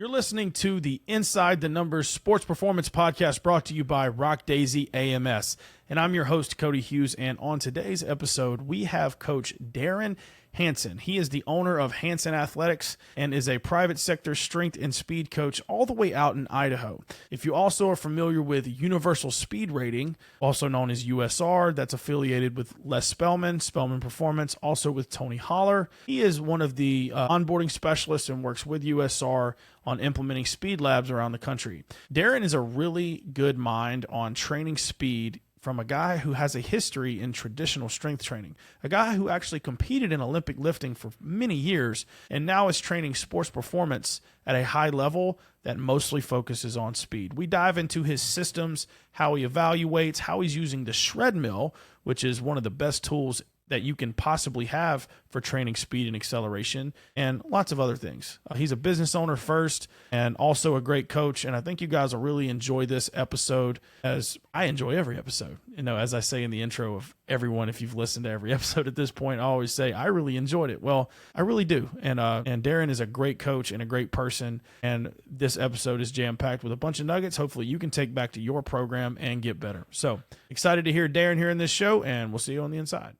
You're listening to the Inside the Numbers Sports Performance Podcast brought to you by RockDaisy AMS. And I'm your host, Cody Hughes. And on today's episode, we have Coach Darren Hansen. He is the owner of Hansen Athletics and is a private sector strength and speed coach all the way out in Idaho. If you also are familiar with Universal Speed Rating, also known as USR, that's affiliated with Les Spellman Performance, also with Tony Holler. He is one of the onboarding specialists and works with USR on implementing speed labs around the country. Darren is a really good mind on training speed from a guy who has a history in traditional strength training, a guy who actually competed in Olympic lifting for many years and now is training sports performance at a high level that mostly focuses on speed. We dive into his systems, how he evaluates, how he's using the Shredmill, which is one of the best tools that you can possibly have for training speed and acceleration, and lots of other things. He's a business owner first and also a great coach, and I think you guys will really enjoy this episode, as I enjoy every episode. You know, as I say in the intro of everyone, if you've listened to every episode at this point, I always say I really enjoyed it. Well, I really do, and Darren is a great coach and a great person, and this episode is jam-packed with a bunch of nuggets hopefully you can take back to your program and get better. So excited to hear Darren here in this show, and we'll see you on the inside.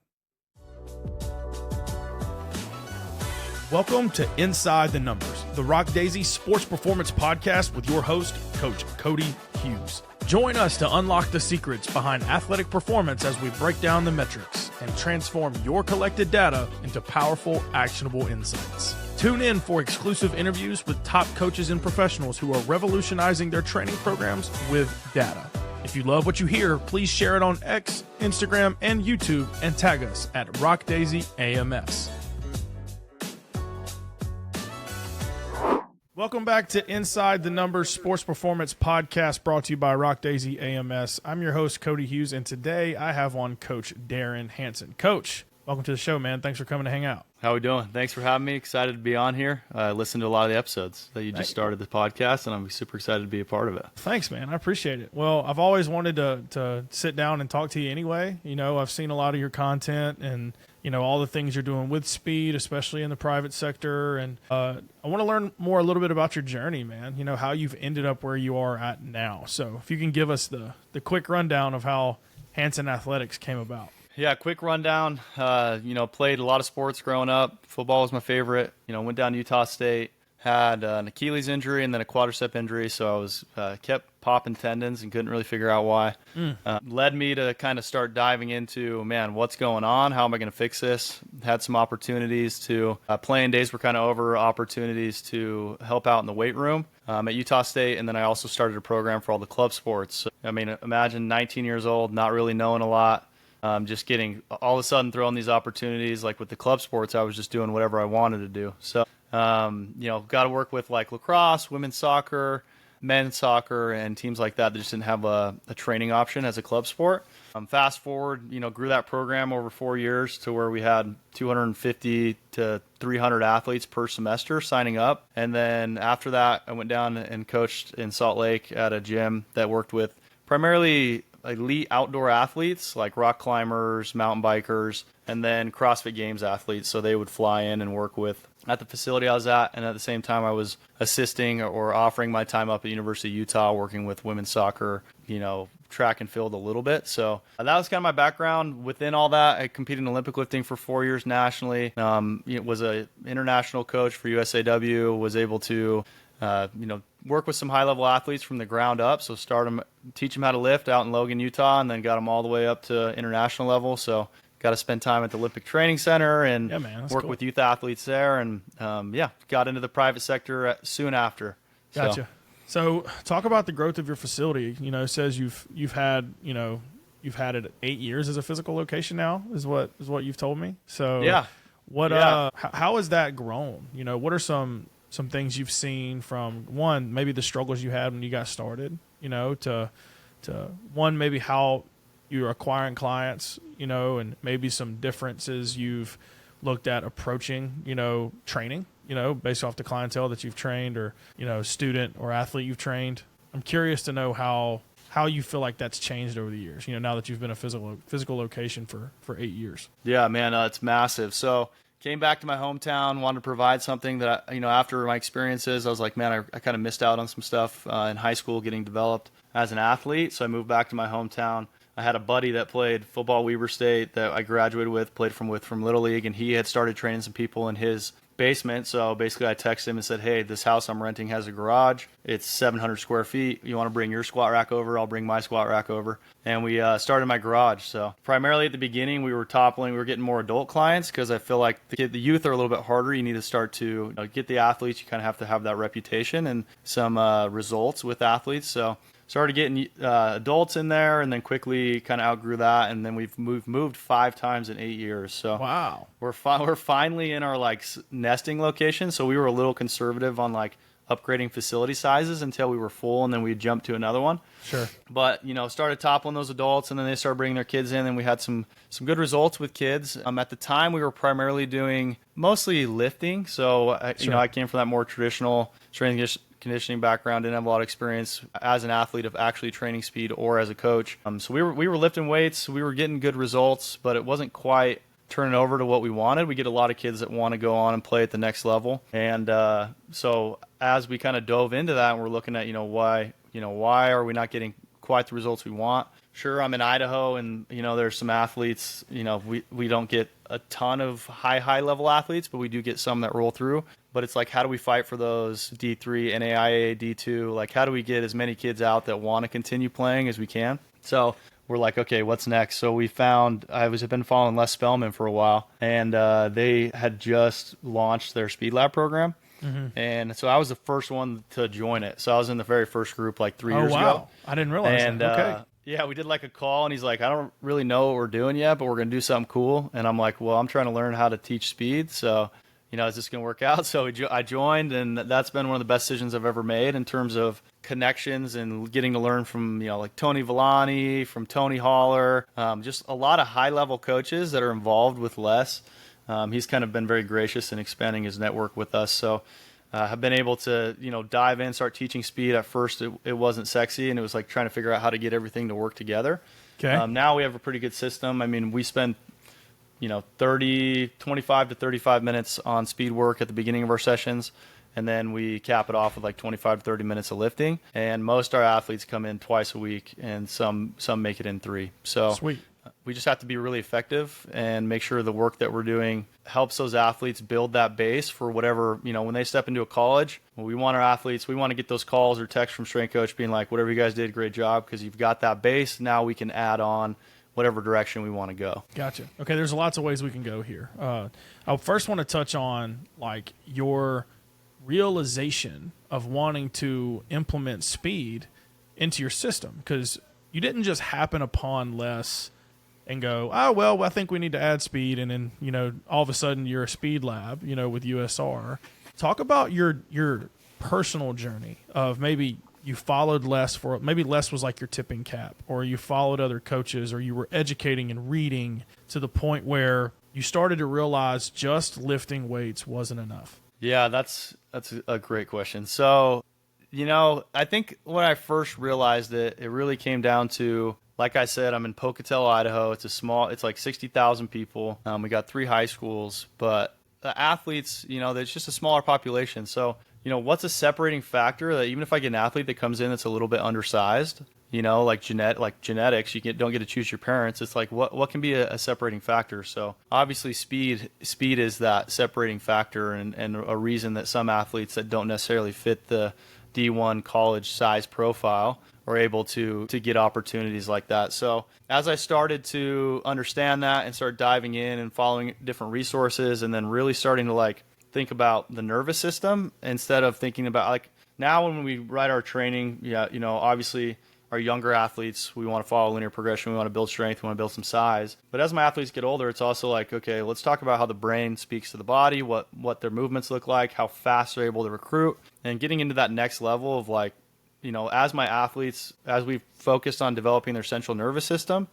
Welcome to Inside the Numbers, the RockDaisy Sports Performance Podcast with your host, Coach Cody Hughes. Join us to unlock the secrets behind athletic performance as we break down the metrics and transform your collected data into powerful, actionable insights. Tune in for exclusive interviews with top coaches and professionals who are revolutionizing their training programs with data. If you love what you hear, please share it on X, Instagram, and YouTube, and tag us at RockDaisy AMS. Welcome back to Inside the Numbers Sports Performance Podcast brought to you by RockDaisy AMS. I'm your host, Cody Hughes, and today I have on Coach Darren Hansen. Coach, welcome to the show, man. Thanks for coming to hang out. How we doing? Thanks for having me. Excited to be on here. I listened to a lot of the episodes that you just started the podcast, and I'm super excited to be a part of it. Thanks, man. I appreciate it. Well, I've always wanted to sit down and talk to you anyway. You know, I've seen a lot of your content and, you know, all the things you're doing with speed, especially in the private sector. And I want to learn more a little bit about your journey, man, you know, how you've ended up where you are at now. So if you can give us the quick rundown of how Hansen Athletics came about. Yeah, quick rundown. Played a lot of sports growing up. Football was my favorite. You know, went down to Utah State, had an Achilles injury and then a quadricep injury, so I was kept popping tendons and couldn't really figure out why. Led me to kind of start diving into, man, what's going on? How am I going to fix this? Had some opportunities to playing days were kind of over, opportunities to help out in the weight room at Utah State, and then I also started a program for all the club sports. So, I mean, imagine 19 years old, not really knowing a lot. Just getting all of a sudden thrown these opportunities. Like with the club sports, I was just doing whatever I wanted to do. So, got to work with like lacrosse, women's soccer, men's soccer, and teams like that just didn't have a training option as a club sport. Fast forward, grew that program over 4 years to where we had 250 to 300 athletes per semester signing up. And then after that, I went down and coached in Salt Lake at a gym that worked with primarily elite outdoor athletes like rock climbers, mountain bikers, and then CrossFit Games athletes. So they would fly in and work with at the facility I was at, and at the same time I was assisting or offering my time up at University of Utah working with women's soccer, track and field a little bit. So that was kind of my background. Within all that, I competed in Olympic lifting for 4 years nationally. Was an international coach for USAW, was able to work with some high-level athletes from the ground up. So teach them how to lift out in Logan, Utah, and then got them all the way up to international level. So got to spend time at the Olympic Training Center and work with youth athletes there. And got into the private sector soon after. Gotcha. So talk about the growth of your facility. It says you've had it 8 years as a physical location now is what you've told me. So how has that grown? What are some things you've seen from one, maybe the struggles you had when you got started, to one, maybe how you're acquiring clients, and maybe some differences you've looked at approaching, training, based off the clientele that you've trained or, student or athlete you've trained. I'm curious to know how you feel like that's changed over the years, now that you've been a physical location for 8 years. Yeah, man, it's massive. So came back to my hometown, wanted to provide something that, after my experiences, I was like, man, I kind of missed out on some stuff in high school getting developed as an athlete. So I moved back to my hometown. I had a buddy that played football at Weber State that I graduated with, played from Little League, and he had started training some people in his basement. So basically I texted him and said, hey, this house I'm renting has a garage. It's 700 square feet. You want to bring your squat rack over? I'll bring my squat rack over. And we started my garage. So primarily at the beginning, we were getting more adult clients because I feel like the youth are a little bit harder. You need to start to get the athletes. You kind of have to have that reputation and some results with athletes. So started getting adults in there, and then quickly kind of outgrew that, and then we've moved 5 times in 8 years. So wow, we're finally in our like nesting location. So we were a little conservative on like upgrading facility sizes until we were full, and then we jumped to another one. Sure. But started toppling those adults, and then they started bringing their kids in, and we had some good results with kids. At the time, we were primarily doing mostly lifting. So I came from that more traditional strength conditioning background, didn't have a lot of experience as an athlete of actually training speed or as a coach. So we were lifting weights, we were getting good results, but it wasn't quite turning over to what we wanted. We get a lot of kids that want to go on and play at the next level. And so as we kind of dove into that, and we're looking at, why are we not getting quite the results we want? Sure, I'm in Idaho, and there's some athletes. We don't get a ton of high level athletes, but we do get some that roll through. But it's like, how do we fight for those D3, NAIA, D2? Like, how do we get as many kids out that want to continue playing as we can? So we're like, okay, what's next? So we found, I've been following Les Spellman for a while, and they had just launched their Speed Lab program. Mm-hmm. And so I was the first one to join it. So I was in the very first group like 3 years ago. I didn't realize that. Okay. Yeah, we did like a call, and he's like, I don't really know what we're doing yet, but we're going to do something cool. And I'm like, well, I'm trying to learn how to teach speed. So, is this going to work out? So I joined, and that's been one of the best decisions I've ever made in terms of connections and getting to learn from, like Tony Villani, from Tony Holler, just a lot of high-level coaches that are involved with Les. He's kind of been very gracious in expanding his network with us. So have been able to, dive in, start teaching speed. At first, it wasn't sexy, and it was like trying to figure out how to get everything to work together. Okay. Now we have a pretty good system. I mean, we spend 25 to 35 minutes on speed work at the beginning of our sessions, and then we cap it off with like 25 to 30 minutes of lifting. And most of our athletes come in twice a week, and some make it in 3. So sweet. We just have to be really effective and make sure the work that we're doing helps those athletes build that base for whatever, when they step into a college. We want our athletes, we want to get those calls or texts from strength coach being like, whatever you guys did, great job, because you've got that base. Now we can add on whatever direction we want to go. Gotcha. Okay, there's lots of ways we can go here. I first want to touch on like your realization of wanting to implement speed into your system, because you didn't just happen upon Les and go, oh, well, I think we need to add speed, and then, all of a sudden you're a speed lab, with USR. Talk about your personal journey of maybe you followed Les maybe Les was like your tipping cap, or you followed other coaches, or you were educating and reading to the point where you started to realize just lifting weights wasn't enough. Yeah, that's a great question. So, I think when I first realized it really came down to, like I said, I'm in Pocatello, Idaho. It's like 60,000 people. We got 3 high schools, but the athletes, there's just a smaller population. So, what's a separating factor that even if I get an athlete that comes in that's a little bit undersized, like genetics, don't get to choose your parents. It's like, what can be a separating factor? So obviously speed is that separating factor, and a reason that some athletes that don't necessarily fit the D1 college size profile are able to get opportunities like that. So as I started to understand that and start diving in and following different resources, and then really starting to think about the nervous system instead of thinking about now when we write our training, obviously our younger athletes, we want to follow linear progression, we want to build strength, we want to build some size. But as my athletes get older, it's also like, okay, let's talk about how the brain speaks to the body, what their movements look like, how fast they're able to recruit, and getting into that next level of as my athletes, as we've focused on developing their central nervous system,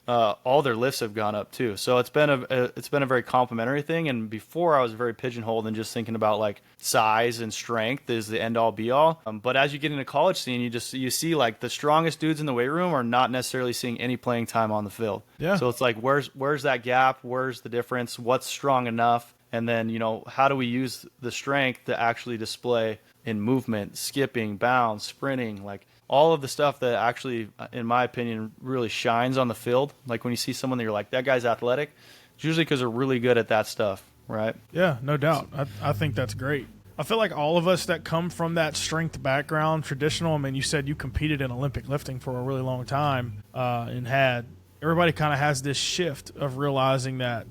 all their lifts have gone up too. So it's been a very complementary thing. And before I was very pigeonholed and just thinking about size and strength is the end all be all. But as you get into college scene, you see the strongest dudes in the weight room are not necessarily seeing any playing time on the field. Yeah. So it's where's that gap? Where's the difference? What's strong enough? And then, how do we use the strength to actually display in movement, skipping, bounds, sprinting, like all of the stuff that actually, in my opinion, really shines on the field. Like when you see someone that you're like, that guy's athletic, it's usually because they're really good at that stuff, right? Yeah, no doubt. I think that's great. I feel like all of us that come from that strength background, traditional, I mean, you said you competed in Olympic lifting for a really long time and everybody kind of has this shift of realizing that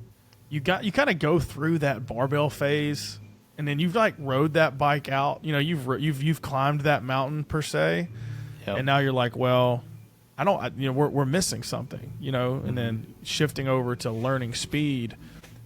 you kind of go through that barbell phase, and then you've like rode that bike out. You've climbed that mountain per se, Yep. and now you're like, well, we're missing something, and then shifting over to learning speed.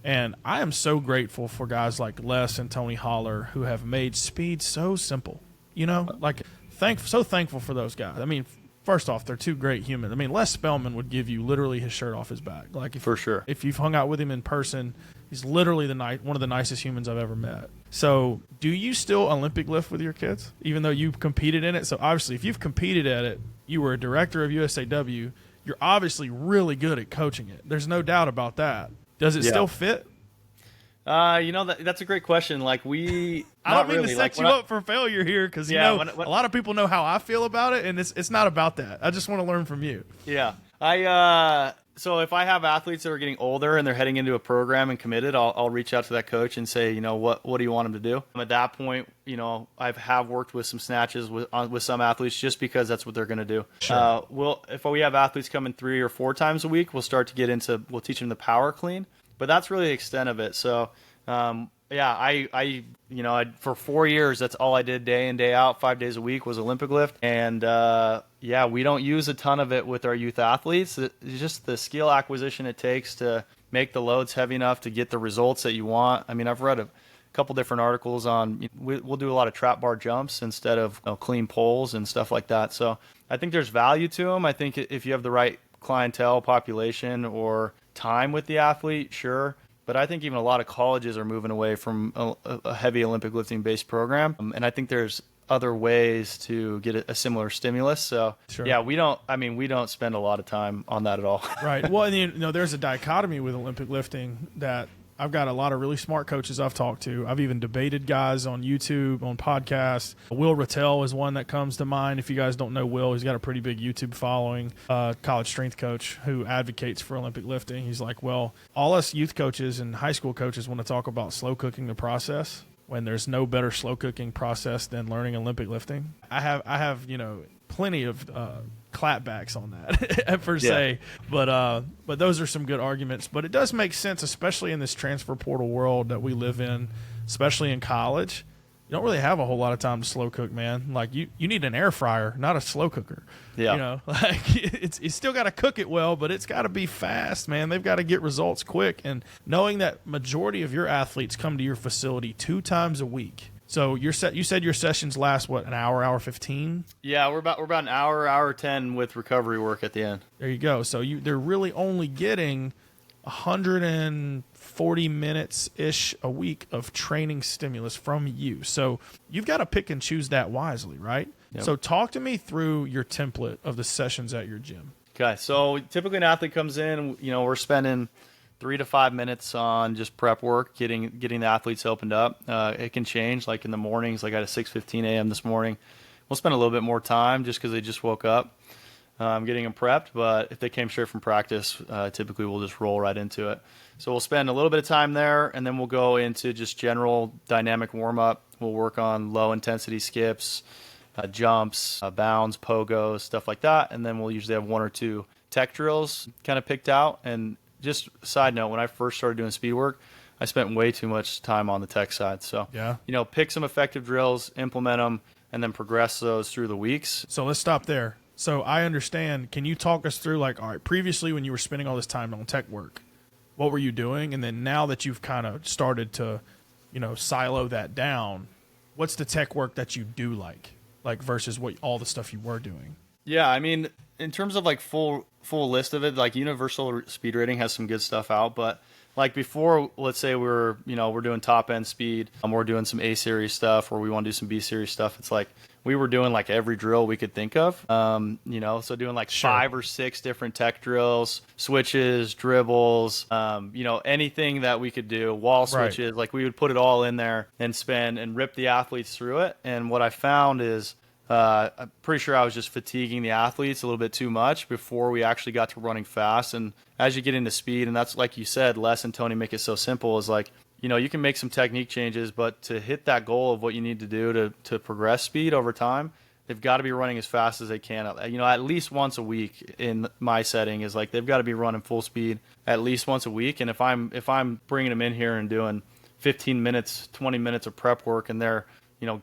And I am so grateful for guys like Les and Tony Holler who have made speed so simple. So thankful for those guys. I mean, first off, they're two great humans. I mean, Les Spellman would give you literally his shirt off his back. For sure. If you've hung out with him in person, he's literally one of the nicest humans I've ever met. So do you still Olympic lift with your kids, even though you competed in it? So obviously, if you've competed at it, you were a director of USAW, you're obviously really good at coaching it. There's no doubt about that. Does it still fit? That's a great question. Like I don't mean to set you up for failure here because a lot of people know how I feel about it, and it's not about that. I just want to learn from you. Yeah, so if I have athletes that are getting older and they're heading into a program and committed, I'll reach out to that coach and say, what do you want them to do? At that point, I have worked with some snatches with some athletes just because that's what they're going to do. Sure. If we have athletes coming 3 or 4 times a week, we'll teach them the power clean, but that's really the extent of it. So, I for 4 years, that's all I did day in, day out, 5 days a week was Olympic lift. And we don't use a ton of it with our youth athletes. It's just the skill acquisition it takes to make the loads heavy enough to get the results that you want. I mean, I've read a couple different articles on, we'll do a lot of trap bar jumps instead of clean poles and stuff like that. So I think there's value to them. I think if you have the right clientele, population, or time with the athlete, sure. But I think even a lot of colleges are moving away from a heavy Olympic lifting based program. And I think there's other ways to get a similar stimulus. So Sure. Yeah, we don't spend a lot of time on that at all. Right. Well, and there's a dichotomy with Olympic lifting that I've got a lot of really smart coaches I've talked to. I've even debated guys on YouTube, on podcasts. Will Rattel is one that comes to mind. If you guys don't know Will, he's got a pretty big YouTube following, college strength coach who advocates for Olympic lifting. He's like, well, all us youth coaches and high school coaches want to talk about slow cooking the process when there's no better slow cooking process than learning Olympic lifting. I have plenty of clapbacks on that per se, but those are some good arguments. But it does make sense, especially in this transfer portal world that we live in, especially in college. You don't really have a whole lot of time to slow cook, man. Like you need an air fryer, not a slow cooker. Yeah. It's still got to cook it well, but it's got to be fast, man. They've got to get results quick. And knowing that majority of your athletes come to your facility 2 times a week. So you said your sessions last an hour 15? Yeah, we're about an hour 10 with recovery work at the end. There you go. So they're really only getting 140 minutes ish a week of training stimulus from you. So you've got to pick and choose that wisely, right? Yep. So talk to me through your template of the sessions at your gym. Okay, so typically an athlete comes in, we're spending 3 to 5 minutes on just prep work, getting the athletes opened up. It can change, like in the mornings, like at 6:15 a.m. this morning. We'll spend a little bit more time just because they just woke up, getting them prepped. But if they came straight from practice, typically we'll just roll right into it. So we'll spend a little bit of time there, and then we'll go into just general dynamic warm-up. We'll work on low-intensity skips, jumps, bounds, pogos, stuff like that. And then we'll usually have 1 or 2 tech drills kind of picked out. And just a side note, when I first started doing speed work, I spent way too much time on the tech side. So, pick some effective drills, implement them, and then progress those through the weeks. So let's stop there. So I understand. Can you talk us through, all right, previously when you were spending all this time on tech work, what were you doing? And then now that you've kind of started to, silo that down, what's the tech work that you do like versus all the stuff you were doing? Yeah, I mean, in terms of full list of it, Universal Speed Rating has some good stuff out, but before, let's say we're doing top end speed, we're doing some A series stuff, or we want to do some B series stuff. It's we were doing like every drill we could think of. So doing like Sure. 5 or 6 different tech drills, switches, dribbles, anything that we could do, wall Right. switches, like we would put it all in there and spend and rip the athletes through it. And what I found is I'm pretty sure I was just fatiguing the athletes a little bit too much before we actually got to running fast. And as you get into speed, and that's like you said, Les and Tony make it so simple, is like, you can make some technique changes, but to hit that goal of what you need to do to progress speed over time, they've got to be running as fast as they can. At least once a week in my setting is like they've got to be running full speed at least once a week. And if I'm bringing them in here and doing 15 minutes, 20 minutes of prep work, and they're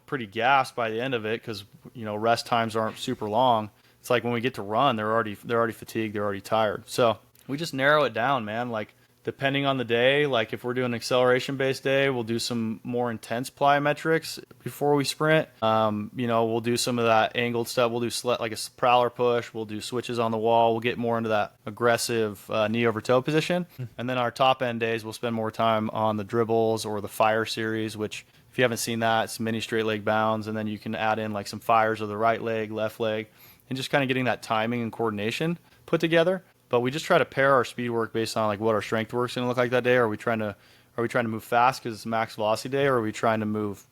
pretty gassed by the end of it because rest times aren't super long. It's like when we get to run, they're already fatigued, they're already tired. So we just narrow it down, man. Like depending on the day, like if we're doing an acceleration based day, we'll do some more intense plyometrics before we sprint. We'll do some of that angled stuff. We'll do like a prowler push. We'll do switches on the wall. We'll get more into that aggressive knee over toe position. And then our top end days, we'll spend more time on the dribbles or the fire series, which if you haven't seen that, it's mini straight leg bounds. And then you can add in like some fires of the right leg, left leg, and just kind of getting that timing and coordination put together. But we just try to pair our speed work based on like what our strength work's going to look like that day. Are we trying to move fast because it's max velocity day, or are we trying to move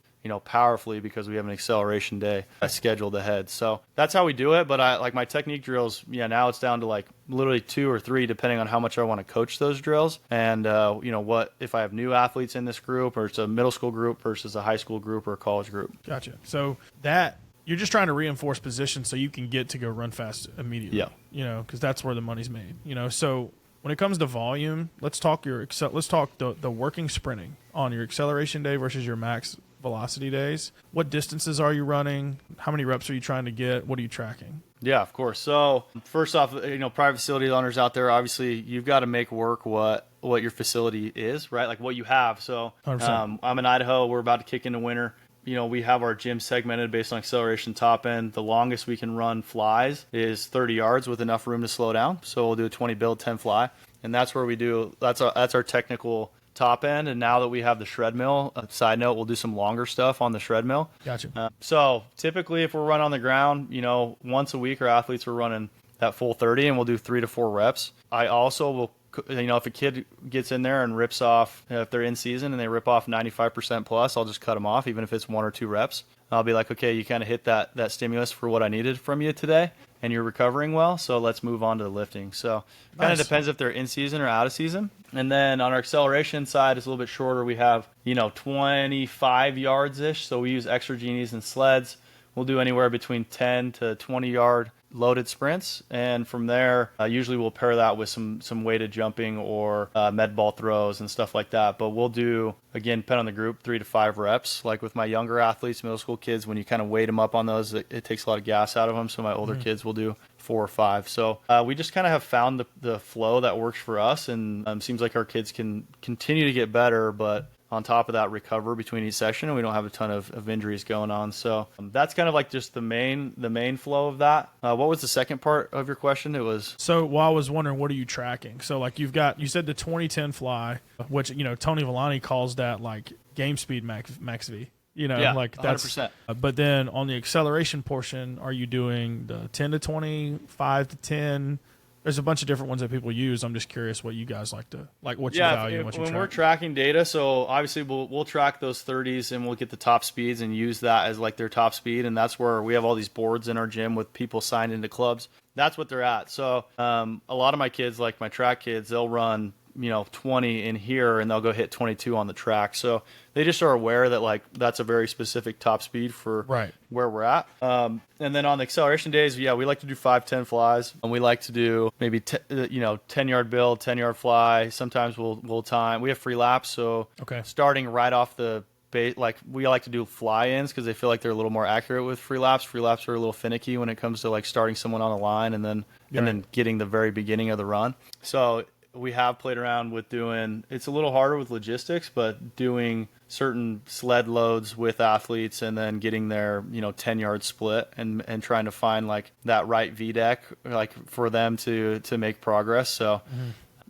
powerfully because we have an acceleration day scheduled ahead? So that's how we do it. But I like my technique drills. Yeah, now it's down to like literally 2 or 3 depending on how much I want to coach those drills, and what if I have new athletes in this group, or it's a middle school group versus a high school group or a college group. Gotcha. So that you're just trying to reinforce position so you can get to go run fast immediately. Yeah. Because that's where the money's made. So when it comes to volume, let's talk the working sprinting on your acceleration day versus your max velocity days. What distances are you running? How many reps are you trying to get? What are you tracking? Yeah, of course. So first off, private facility owners out there, obviously you've got to make work what your facility is, right? Like what you have. So I'm in Idaho. We're about to kick into winter. We have our gym segmented based on acceleration top end. The longest we can run flies is 30 yards with enough room to slow down. So we'll do a 20 build, 10 fly. And that's where that's our technical top end. And now that we have the Shredmill, side note, we'll do some longer stuff on the Shredmill. Gotcha. So typically if we're running on the ground, once a week our athletes are running that full 30 and we'll do 3 to 4 reps. I also will, if a kid gets in there and rips off, if they're in season and they rip off 95% plus, I'll just cut them off, even if it's 1 or 2 reps. I'll be like, okay, you kind of hit that stimulus for what I needed from you today, and you're recovering well, so let's move on to the lifting. So kind of depends if they're in season or out of season. And then on our acceleration side, it's a little bit shorter. We have, 25 yards-ish, so we use extra genies and sleds. We'll do anywhere between 10 to 20 yard loaded sprints, and from there usually we'll pair that with some weighted jumping or med ball throws and stuff like that. But we'll do, again, depending on the group, 3 to 5 reps. Like with my younger athletes, middle school kids, when you kind of weight them up on those, it takes a lot of gas out of them. So my older kids will do 4 or 5. So we just kind of have found the flow that works for us, and seems like our kids can continue to get better, but on top of that, recover between each session, and we don't have a ton of injuries going on. So that's kind of like just the main flow of that. What was the second part of your question? It was, so I was wondering, what are you tracking? So like you said the 2010 fly, which Tony Villani calls that like game speed max V. Like that's 100%. But then on the acceleration portion, are you doing the 10 to 20, 5 to 10? There's a bunch of different ones that people use. I'm just curious what you guys like, what you value and what you track. When we're tracking data, so obviously we'll track those 30s and we'll get the top speeds and use that as like their top speed. And that's where we have all these boards in our gym with people signed into clubs. That's what they're at. So a lot of my kids, like my track kids, they'll run 20 in here and they'll go hit 22 on the track. So they just are aware that like that's a very specific top speed for where we're at. And then on the acceleration days, we like to do 5, 10 flies, and we like to do maybe 10 yard build, 10 yard fly. Sometimes we'll time. We have free laps, so starting right off the base, like we like to do fly-ins because they feel like they're a little more accurate with free laps. Free laps are a little finicky when it comes to like starting someone on the line and then getting the very beginning of the run. So we have played around with it's a little harder with logistics, but doing certain sled loads with athletes and then getting their 10-yard split and trying to find like that right VDEC like for them to make progress. So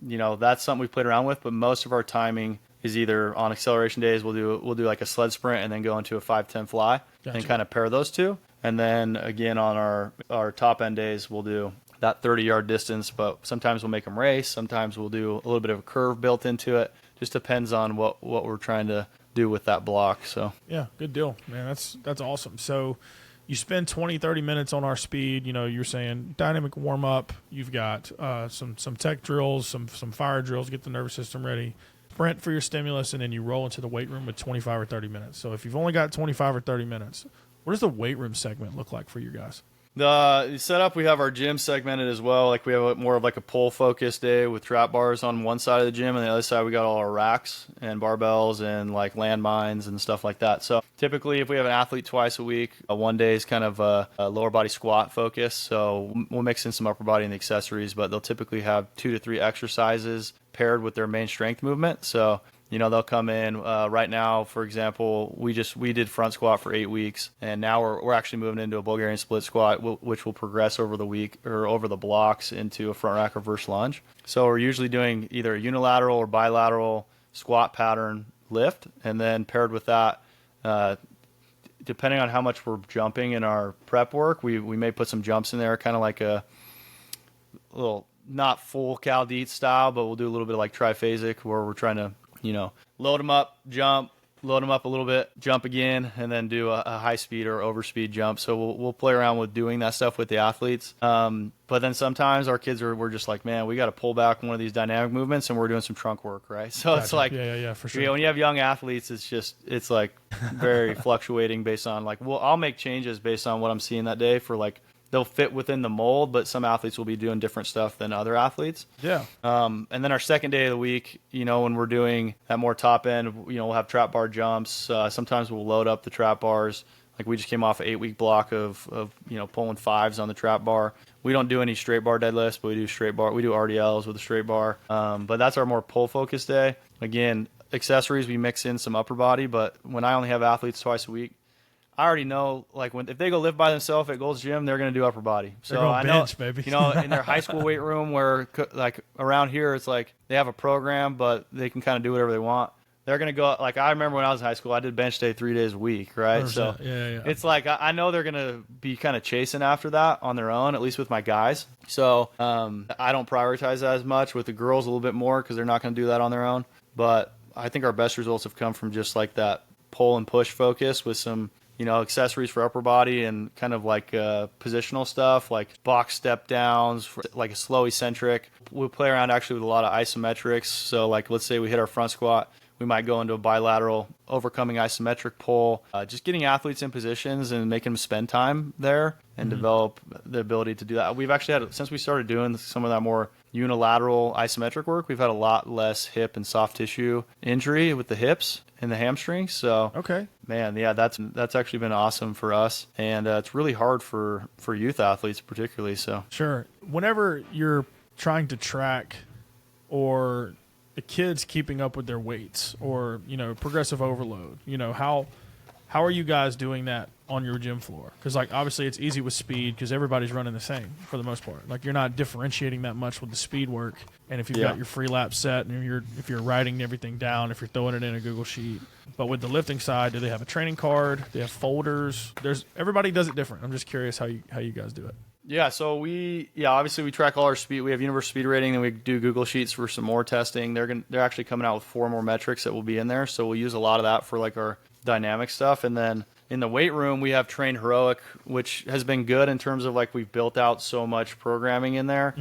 that's something we've played around with, but most of our timing is either on acceleration days we'll do like a sled sprint and then go into a 5-10 fly and kind of pair those two. And then again, on our top end days, we'll do that 30-yard distance, but sometimes we'll make them race. Sometimes we'll do a little bit of a curve built into it. Just depends on what we're trying to do with that block. So yeah, good deal, man. That's awesome. So you spend 20, 30 minutes on our speed. You're saying dynamic warm up. You've got some tech drills, some fire drills, get the nervous system ready. Sprint for your stimulus, and then you roll into the weight room with 25 or 30 minutes. So if you've only got 25 or 30 minutes, what does the weight room segment look like for you guys? The setup, we have our gym segmented as well. Like we have more of like a pull focused day with trap bars on one side of the gym, and the other side we got all our racks and barbells and like landmines and stuff like that. So typically, if we have an athlete twice a week, one day is kind of a lower body squat focus. So we'll mix in some upper body and the accessories, but they'll typically have 2 to 3 exercises paired with their main strength movement. So they'll come in right now. For example, we did front squat for 8 weeks, and now we're actually moving into a Bulgarian split squat, which will progress over the week or over the blocks into a front rack reverse lunge. So we're usually doing either a unilateral or bilateral squat pattern lift, and then paired with that, depending on how much we're jumping in our prep work, we may put some jumps in there, kind of like a little not full Cal Dietz style, but we'll do a little bit of like triphasic where we're trying to load them up, jump, load them up a little bit, jump again, and then do a high speed or overspeed jump. So we'll play around with doing that stuff with the athletes. But then sometimes our kids we're just like, man, we got to pull back one of these dynamic movements, and we're doing some trunk work, right? So Gotcha. It's like, yeah, for sure. When you have young athletes, it's like very fluctuating based on like, I'll make changes based on what I'm seeing that day for like, they'll fit within the mold, but some athletes will be doing different stuff than other athletes. Yeah. And then our second day of the week, when we're doing that more top end, we'll have trap bar jumps. Sometimes we'll load up the trap bars. Like we just came off an 8-week block of pulling 5s on the trap bar. We don't do any straight bar deadlifts, but we do straight bar. We do RDLs with a straight bar. But that's our more pull focused day. Again, accessories, we mix in some upper body, but when I only have athletes twice a week, I already know, like, if they go live by themselves at Gold's Gym, they're going to do upper body. So I know, bench, baby. in their high school weight room where, like, around here, it's like they have a program, but they can kind of do whatever they want. They're going to go, like, I remember when I was in high school, I did bench day 3 days a week, right? 100%. So yeah. It's like I know they're going to be kind of chasing after that on their own, at least with my guys. So I don't prioritize that as much. With the girls, a little bit more because they're not going to do that on their own. But I think our best results have come from just, like, that pull and push focus with some accessories for upper body and kind of like positional stuff like box step downs, like a slow eccentric. We'll play around actually with a lot of isometrics. So like, let's say we hit our front squat, we might go into a bilateral overcoming isometric pull, just getting athletes in positions and making them spend time there and develop the ability to do that. We've actually had, since we started doing some of that more unilateral isometric work, we've had a lot less hip and soft tissue injury with the hips and the hamstrings. So, okay, man, yeah, that's actually been awesome for us, and it's really hard for youth athletes particularly. So, sure. Whenever you're trying to track or the kids keeping up with their weights or progressive overload, how are you guys doing that on your gym floor? Because like obviously it's easy with speed because everybody's running the same for the most part. Like you're not differentiating that much with the speed work. And if you've got your free lap set and if you're writing everything down, if you're throwing it in a Google sheet. But with the lifting side, do they have a training card? Do they have folders? Everybody does it different. I'm just curious how you guys do it. Yeah, so obviously we track all our speed. We have universal speed rating, and we do Google Sheets for some more testing. They're actually coming out with 4 more metrics that will be in there, so we'll use a lot of that for like our dynamic stuff. And then in the weight room, we have Train Heroic, which has been good in terms of like we've built out so much programming in there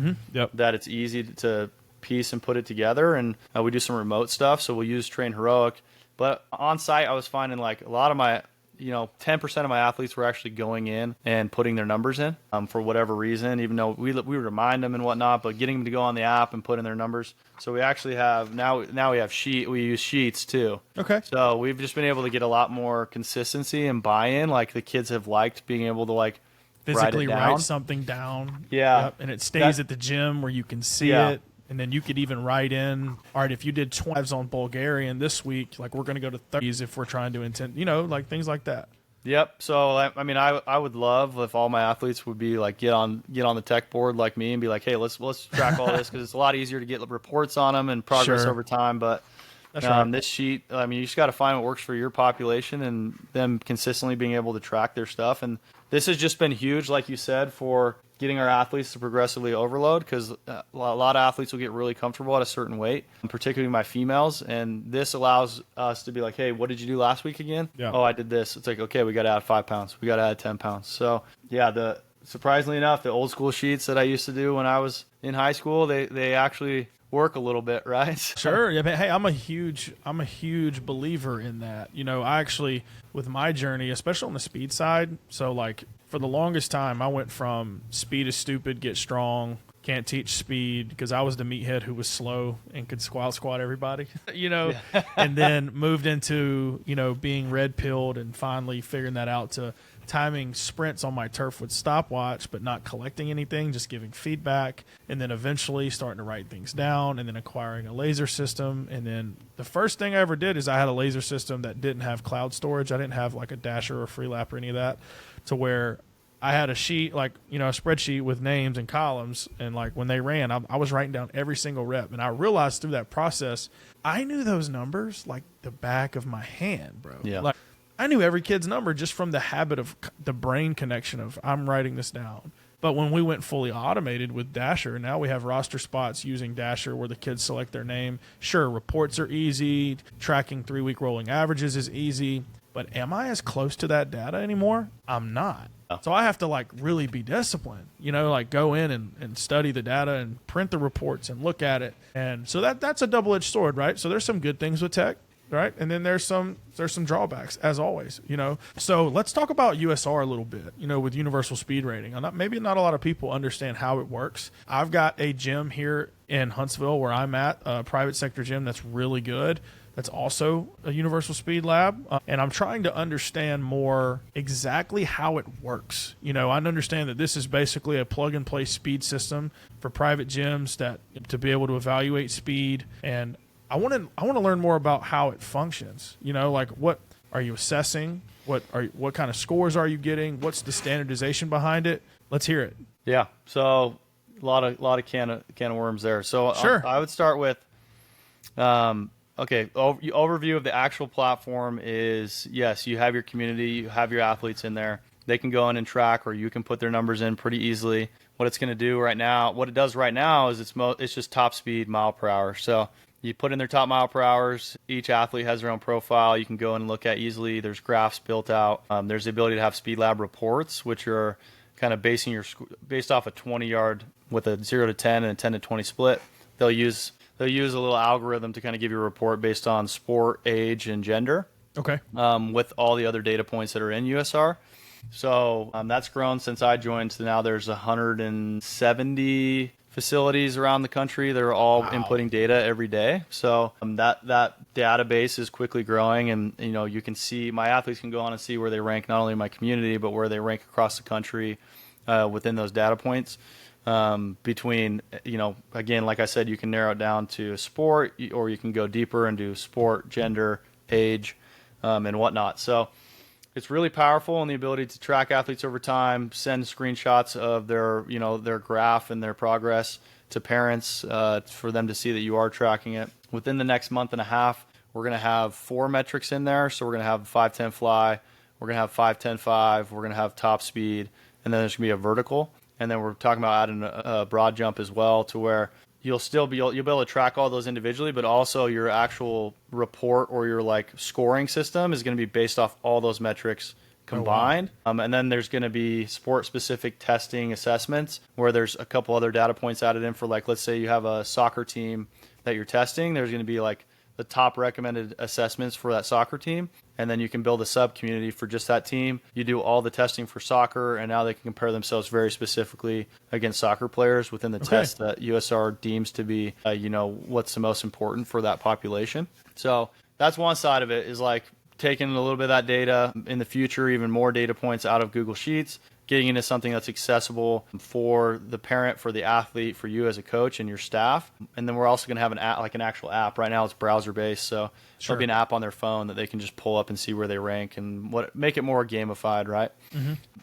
that it's easy to piece and put it together. And we do some remote stuff, so we'll use Train Heroic. But on site, I was finding like a lot of my 10% of my athletes were actually going in and putting their numbers in for whatever reason, even though we remind them and whatnot, but getting them to go on the app and put in their numbers. So we actually have now we use sheets too. Okay. So we've just been able to get a lot more consistency and buy-in. Like the kids have liked being able to like physically write write something down. Yeah. Yep. And it stays at the gym where you can see it. And then you could even write in, all right, if you did 20s on Bulgarian this week, like we're going to go to 30s if we're trying to intend, like things like that. Yep. So I mean, I would love if all my athletes would be like get on the tech board like me and be like, hey, let's track all this because it's a lot easier to get reports on them and progress over time. But That's right. This sheet, I mean, you just got to find what works for your population and them consistently being able to track their stuff. And this has just been huge, like you said, for getting our athletes to progressively overload, because a lot of athletes will get really comfortable at a certain weight, particularly my females. And this allows us to be like, hey, what did you do last week again? Yeah. Oh, I did this. It's like, okay, we got to add 5 pounds. We got to add 10 pounds. So yeah, surprisingly enough, the old school sheets that I used to do when I was in high school, they actually work a little bit, right? Sure. Yeah, but hey, I'm a huge believer in that. I actually, with my journey, especially on the speed side, so like for the longest time, I went from speed is stupid, get strong, can't teach speed, because I was the meathead who was slow and could squat everybody, Yeah. and then moved into, being red pilled and finally figuring that out to timing sprints on my turf with stopwatch, but not collecting anything, just giving feedback, and then eventually starting to write things down, and then acquiring a laser system. And then the first thing I ever did is I had a laser system that didn't have cloud storage. I didn't have like a Dasher or Free Lap or any of that, to where I had a sheet, like, a spreadsheet with names and columns, and like when they ran, I was writing down every single rep. And I realized through that process, I knew those numbers like the back of my hand, bro. Yeah. Like, I knew every kid's number just from the habit of the brain connection of I'm writing this down. But when we went fully automated with Dasher, now we have roster spots using Dasher where the kids select their name. Sure, reports are easy. Tracking 3-week rolling averages is easy. But am I as close to that data anymore? I'm not. So I have to like really be disciplined, like go in and study the data and print the reports and look at it. And so that's a double-edged sword, right? So there's some good things with tech. Right. And then there's some drawbacks, as always, So let's talk about USR a little bit, with universal speed rating. Maybe not a lot of people understand how it works. I've got a gym here in Huntsville where I'm at, a private sector gym that's really good. That's also a universal speed lab. And I'm trying to understand more exactly how it works. I understand that this is basically a plug and play speed system for private gyms to be able to evaluate speed. And I want to learn more about how it functions. Like what are you assessing? What kind of scores are you getting? What's the standardization behind it? Let's hear it. Yeah. So a lot of can of worms there. So sure. I would start with, overview of the actual platform is, yes, you have your community, you have your athletes in there. They can go in and track, or you can put their numbers in pretty easily. What it's going to do right now, what it does right now is it's just top speed mile per hour. So you put in their top mile per hours. Each athlete has their own profile. You can go and look at easily. There's graphs built out. There's the ability to have speed lab reports, which are kind of based off a 20-yard with a 0 to 10 and a 10 to 20 split. They'll use a little algorithm to kind of give you a report based on sport, age, and gender. Okay. With all the other data points that are in USR. So that's grown since I joined. So now there's 170 facilities around the country. They're all inputting data every day. So that database is quickly growing, and you can see, my athletes can go on and see where they rank, not only in my community, but where they rank across the country within those data points. Between, again, like I said, you can narrow it down to sport, or you can go deeper and do sport, gender, age, and whatnot. So it's really powerful in the ability to track athletes over time, send screenshots of their graph and their progress to parents for them to see that you are tracking it. Within the next month and a half, we're going to have 4 metrics in there. So we're going to have 5-10 fly, we're going to have 5-10-5, we're going to have top speed, and then there's going to be a vertical. And then we're talking about adding a broad jump as well, to where you'll be able to track all those individually, but also your actual report or your scoring system is going to be based off all those metrics combined. Oh, wow. And then there's going to be sport specific testing assessments where there's a couple other data points added in for, let's say you have a soccer team that you're testing. There's going to be the top recommended assessments for that soccer team. And then you can build a sub community for just that team. You do all the testing for soccer, and now they can compare themselves very specifically against soccer players within the test that USR deems to be, what's the most important for that population. So that's one side of it, is taking a little bit of that data in the future, even more data points out of Google Sheets, getting into something that's accessible for the parent, for the athlete, for you as a coach and your staff. And then we're also going to have an app, like an actual app. Right now it's browser based, so there'll be an app on their phone that they can just pull up and see where they rank and make it more gamified, right?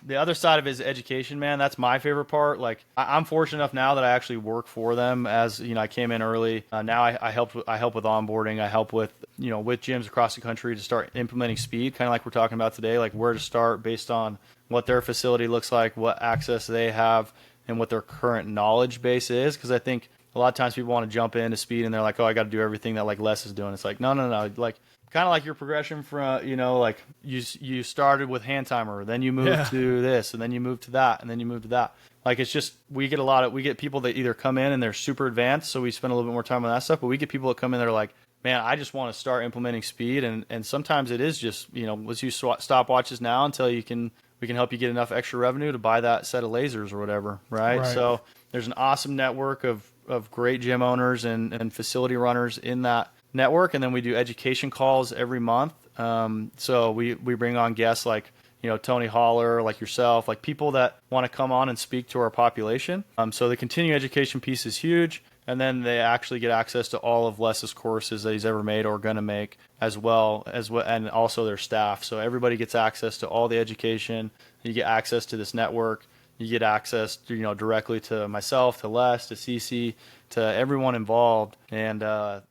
The other side of it is education, man. That's my favorite part. Like I'm fortunate enough now that I actually work for them. As you know, I came in early. Now I help with onboarding. I help with with gyms across the country to start implementing speed, kind of like we're talking about today, like where to start based on what their facility looks like, what access they have, and what their current knowledge base is. Because I think a lot of times people want to jump into speed and they're like, oh, I got to do everything that like Les is doing. It's like, no. Like kind of like your progression from, like you started with hand timer, then you moved to this, and then you moved to that, and then you moved to that. Like it's just, we get people that either come in and they're super advanced, so we spend a little bit more time on that stuff, but we get people that come in that are like, man, I just want to start implementing speed. And sometimes it is just, let's use stopwatches now until we can help you get enough extra revenue to buy that set of lasers or whatever. Right. So there's an awesome network of great gym owners and facility runners in that network. And then we do education calls every month. So we bring on guests like, Tony Holler, like yourself, like people that want to come on and speak to our population. So the continuing education piece is huge. And then they actually get access to all of Les's courses that he's ever made or going to make, as well, and also their staff. So everybody gets access to all the education. You get access to this network. You get access to, directly to myself, to Les, to Cece, to everyone involved. And to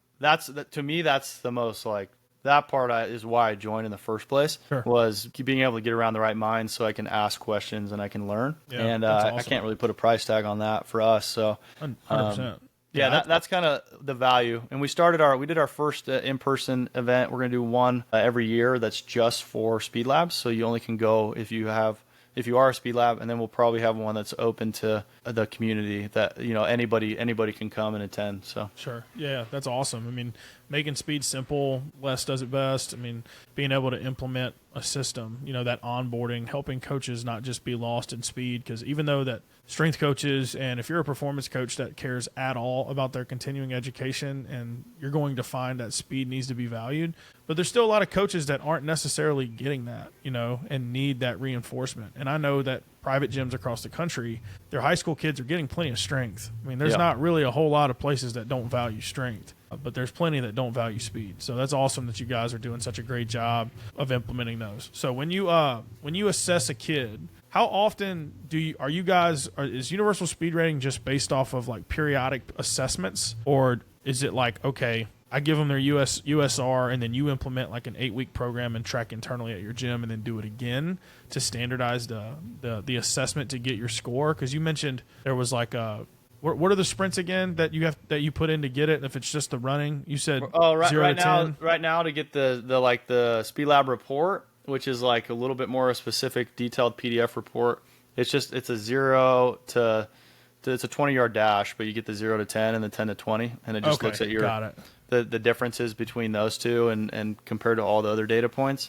me, that's the most like, that part is why I joined in the first place, was being able to get around the right mind so I can ask questions and I can learn. And awesome. I can't really put a price tag on that for us. So 100%. That's kind of the value. And we did our first in-person event. We're going to do one every year that's just for Speed Labs. So you only can go if you are a Speed Lab, and then we'll probably have one that's open to the community that, anybody can come and attend. So sure. Yeah, that's awesome. I mean, making speed simple, Les does it best. I mean, being able to implement a system, that onboarding, helping coaches not just be lost in speed, because even though that strength coaches, and if you're a performance coach that cares at all about their continuing education, and you're going to find that speed needs to be valued, but there's still a lot of coaches that aren't necessarily getting that, and need that reinforcement. And I know that private gyms across the country, their high school kids are getting plenty of strength. I mean, there's not really a whole lot of places that don't value strength, but there's plenty that don't value speed. So that's awesome that you guys are doing such a great job of implementing those. So when you assess a kid, how often is universal speed rating just based off of like periodic assessments, or is it like, okay, I give them their USR and then you implement like an 8-week program and track internally at your gym and then do it again to standardize the assessment to get your score? Because you mentioned there was like what are the sprints again that you put in to get it? If it's just the running, you said 0 to 10. Right now to get the Speed Lab report, which is like a little bit more a specific detailed PDF report. It's a 0 to it's a 20-yard dash, but you get the 0 to 10 and the 10 to 20, and it just looks at the differences between those two and compared to all the other data points.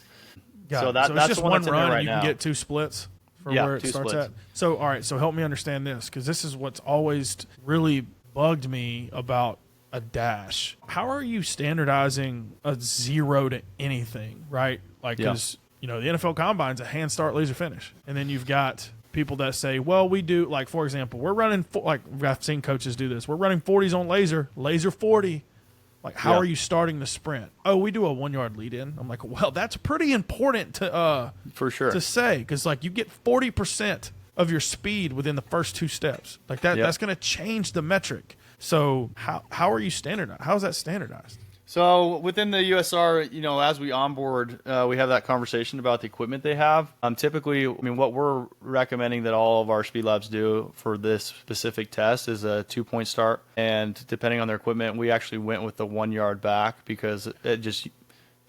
So that's just one run, and you can get 2 splits for where it starts at. So all right, so help me understand this, because this is what's always really bugged me about a dash. How are you standardizing a 0 to anything, right? Like, because the NFL Combine's a hand start laser finish, and then you've got people that say, well, we do, like, for example, we're running, like, I've seen coaches do this, we're running 40s on laser 40. Like, how are you starting the sprint? Oh, we do a 1-yard lead in. I'm like, well, that's pretty important to for sure to say, because like you get 40% of your speed within the first 2 steps. Like that's going to change the metric. So how are you standardized? How is that standardized? So within the USR, as we onboard, we have that conversation about the equipment they have. Typically, what we're recommending that all of our Speed Labs do for this specific test is a 2-point start. And depending on their equipment, we actually went with the 1-yard back, because it just,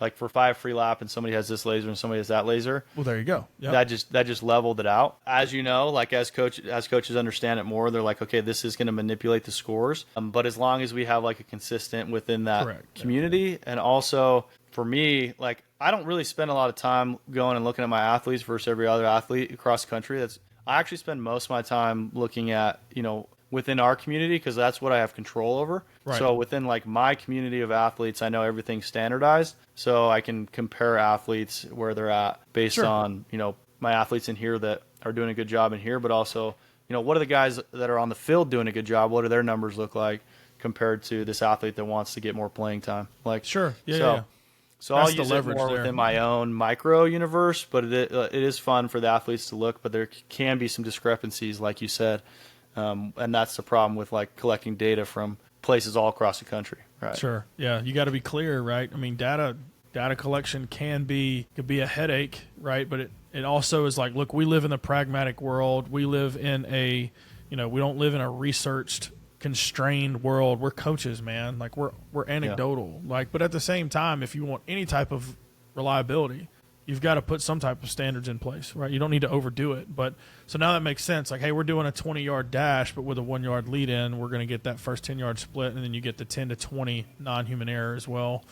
like for 5 free lap and somebody has this laser and somebody has that laser. Well, there you go. Yep. That just leveled it out. As you know, like as coaches understand it more, they're like, okay, this is going to manipulate the scores. But as long as we have like a consistent within that community, and also for me, like I don't really spend a lot of time going and looking at my athletes versus every other athlete across the country. I actually spend most of my time looking at, within our community, because that's what I have control over. Right. So within like my community of athletes, I know everything's standardized, so I can compare athletes where they're at based on, my athletes in here that are doing a good job in here, but also, what are the guys that are on the field doing a good job? What do their numbers look like compared to this athlete that wants to get more playing time? Like, Sure. Yeah. so, Yeah. so That's I'll the use it leverage more there. within my own micro universe, but it is fun for the athletes to look, but there can be some discrepancies, like you said. And that's the problem with like collecting data from places all across the country, right? Sure. Yeah. You got to be clear, right? I mean, data collection could be a headache, right? But it also is like, look, we live in the pragmatic world. We live in we don't live in a researched, constrained world. We're coaches, man. Like we're anecdotal. Like, but at the same time, if you want any type of reliability, you've got to put some type of standards in place, right? You don't need to overdo it. But so now that makes sense. Like, hey, we're doing a 20-yard dash, but with a 1-yard lead in, we're going to get that first 10-yard split, and then you get the 10 to 20 non-human error as well.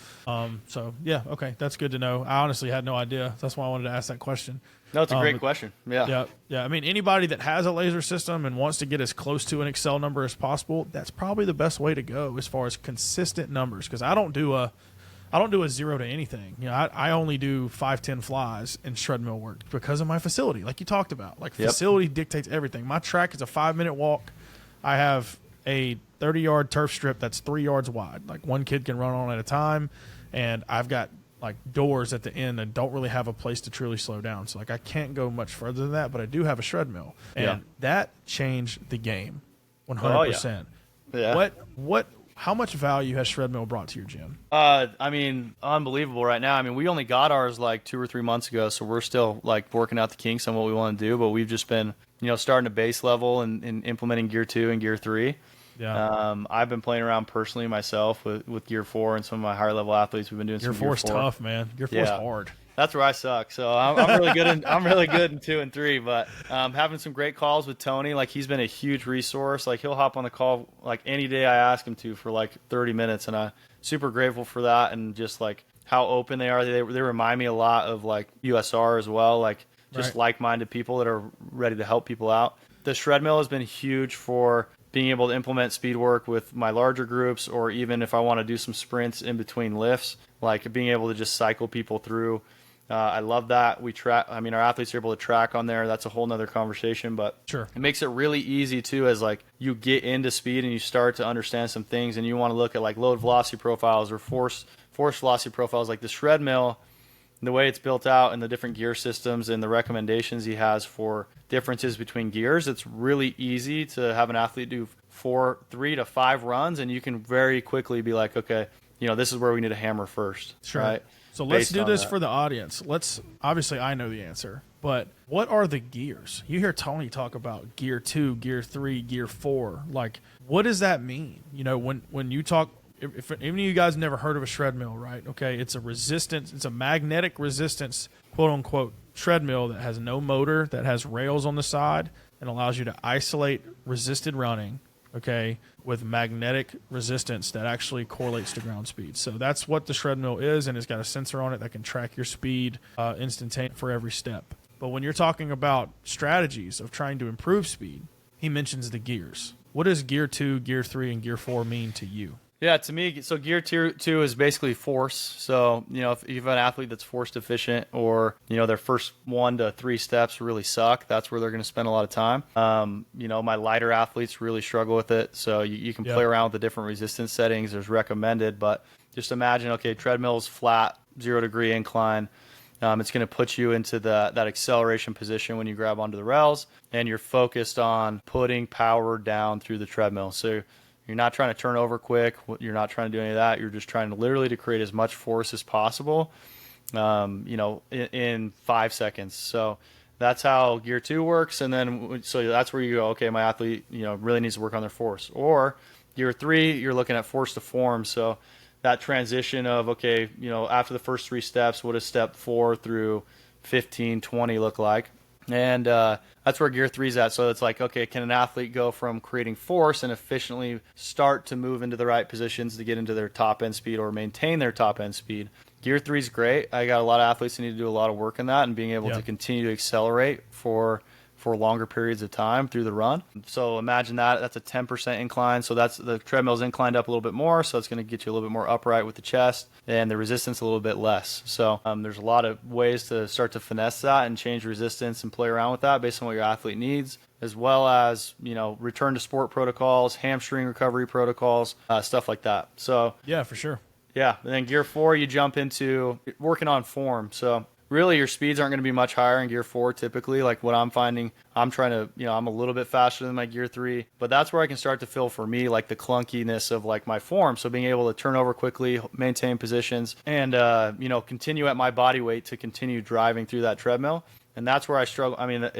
So yeah, okay, that's good to know. I honestly had no idea. That's why I wanted to ask that question. No, it's a great question. Yeah. Yeah. I mean, anybody that has a laser system and wants to get as close to an Excel number as possible, that's probably the best way to go as far as consistent numbers. Because I don't do a 0 to anything. I only do 5-10 flies in Shredmill work because of my facility, like you talked about. Like facility dictates everything. My track is a 5-minute walk. I have a 30-yard turf strip that's 3 yards wide. Like one kid can run on at a time, and I've got like doors at the end and don't really have a place to truly slow down. So like I can't go much further than that, but I do have a Shredmill, and that changed the game 100%. Yeah. How much value has Shredmill brought to your gym? I mean, unbelievable right now. I mean, we only got ours like 2 or 3 months ago, so we're still like working out the kinks on what we want to do, but we've just been, starting at base level and implementing gear 2 and gear 3. Yeah. I've been playing around personally myself with gear 4 and some of my higher level athletes. We've been doing gear some gear 4. Gear 4's tough, man. Gear 4's hard. That's where I suck. So I'm really good. I'm really good in 2 and 3. But having some great calls with Tony, like he's been a huge resource. Like he'll hop on the call like any day I ask him to for like 30 minutes, and I'm super grateful for that. And just like how open they are. They remind me a lot of like USR as well. Like just like-minded people that are ready to help people out. The Shredmill has been huge for being able to implement speed work with my larger groups, or even if I want to do some sprints in between lifts, like being able to just cycle people through. I love that. Our athletes are able to track on there. That's a whole nother conversation, but sure, it makes it really easy too, as like you get into speed and you start to understand some things, and you want to look at like load velocity profiles or force velocity profiles. Like the Shredmill, the way it's built out and the different gear systems and the recommendations he has for differences between gears, it's really easy to have an athlete do 3 to 5 runs, and you can very quickly be like, okay, this is where we need to hammer first. Sure. Right? So let's do this for the audience. Obviously I know the answer, but what are the gears? You hear Tony talk about gear 2, gear 3, gear 4. Like, what does that mean? When you talk, if any of you guys never heard of a Shredmill, right? Okay, it's a magnetic resistance, quote unquote, Shredmill that has no motor, that has rails on the side, and allows you to isolate resisted running, okay, with magnetic resistance that actually correlates to ground speed. So that's what the Shredmill is, and it's got a sensor on it that can track your speed instantaneously for every step. But when you're talking about strategies of trying to improve speed, he mentions the gears. What does gear 2, gear 3, and gear 4 mean to you? Yeah, to me, so gear 2 is basically force. So, if you have an athlete that's force deficient, or, their first 1 to 3 steps really suck, that's where they're going to spend a lot of time. My lighter athletes really struggle with it. So you can play around with the different resistance settings. There's recommended, but just imagine, okay, treadmill's flat, 0-degree incline. It's going to put you into that acceleration position when you grab onto the rails, and you're focused on putting power down through the treadmill. So you're not trying to turn over quick. You're not trying to do any of that. You're just trying to literally to create as much force as possible, in 5 seconds. So that's how gear 2 works. And then, so that's where you go, okay, my athlete, really needs to work on their force. Or gear 3, you're looking at force to form. So that transition of, okay, after the first 3 steps, what does step 4 through 15, 20 look like? And that's where gear 3 is at. So it's like, okay, can an athlete go from creating force and efficiently start to move into the right positions to get into their top end speed or maintain their top end speed? Gear 3 is great. I got a lot of athletes who need to do a lot of work in that, and being able to continue to accelerate for for longer periods of time through the run. So imagine that's a 10% incline. So that's the treadmill's inclined up a little bit more. So it's going to get you a little bit more upright with the chest and the resistance a little bit less. So there's a lot of ways to start to finesse that and change resistance and play around with that based on what your athlete needs, as well as, return to sport protocols, hamstring recovery protocols, stuff like that. So yeah, for sure. Yeah. And then gear 4, you jump into working on form. So really your speeds aren't going to be much higher in gear 4 typically. Like what I'm finding, I'm trying to, I'm a little bit faster than my gear 3, but that's where I can start to feel for me like the clunkiness of like my form. So being able to turn over quickly, maintain positions, and continue at my body weight to continue driving through that treadmill. And that's where I struggle. I mean,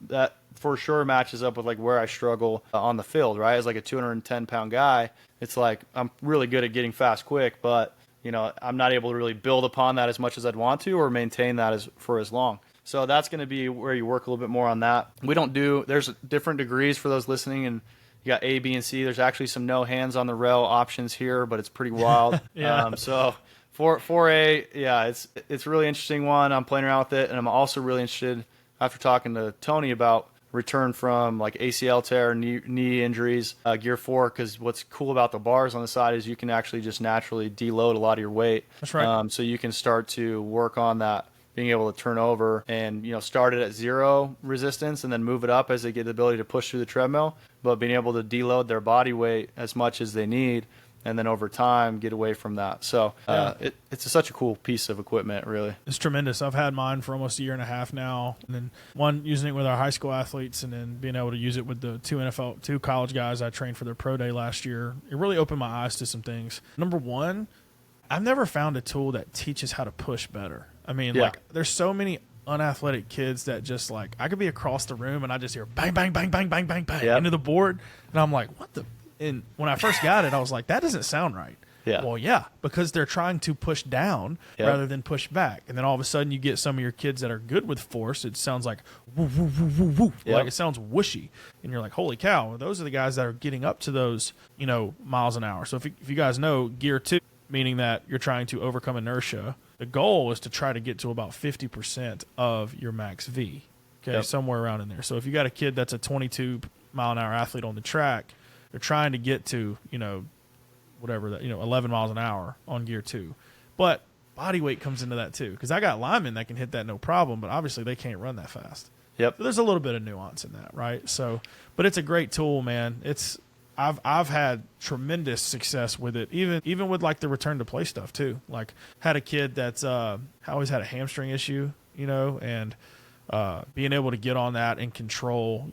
that for sure matches up with like where I struggle on the field, right? As like a 210-pound guy, it's like I'm really good at getting fast quick, but I'm not able to really build upon that as much as I'd want to or maintain that for as long. So that's going to be where you work a little bit more on that. There's different degrees for those listening, and you got A, B, and C. There's actually some no hands on the rail options here, but it's pretty wild. Yeah. So 4A, yeah, it's a really interesting one. I'm playing around with it, and I'm also really interested, after talking to Tony about return from like ACL tear, knee injuries, gear 4, because what's cool about the bars on the side is you can actually just naturally deload a lot of your weight. That's right. So you can start to work on that, being able to turn over and start it at 0 resistance and then move it up as they get the ability to push through the treadmill, but being able to deload their body weight as much as they need, and then over time get away from that. So it's such a cool piece of equipment, really. It's tremendous. I've had mine for almost a year and a half now, and then using it with our high school athletes, and then being able to use it with the two college guys I trained for their pro day last year. It really opened my eyes to some things. Number one, I've never found a tool that teaches how to push better. I mean, there's so many unathletic kids that just like, I could be across the room and I just hear bang, bang, bang, bang, bang, bang, bang into the board, and I'm like, what the? And when I first got it, I was like, that doesn't sound right. Yeah. Well, yeah, because they're trying to push down rather than push back. And then all of a sudden you get some of your kids that are good with force. It sounds like woo, woo, woo, woo, woo. Like it sounds whooshy. And you're like, holy cow, those are the guys that are getting up to those, miles an hour. So if you guys know, gear 2, meaning that you're trying to overcome inertia, the goal is to try to get to about 50% of your max V. Okay, somewhere around in there. So if you got a kid that's a 22-mile-an-hour athlete on the track, they're trying to get to, 11 miles an hour on gear 2. But body weight comes into that too, because I got linemen that can hit that no problem, but obviously they can't run that fast. Yep. So there's a little bit of nuance in that, right? So, but it's a great tool, man. I've had tremendous success with it, even with like the return to play stuff too. Like had a kid that's always had a hamstring issue, and being able to get on that and control,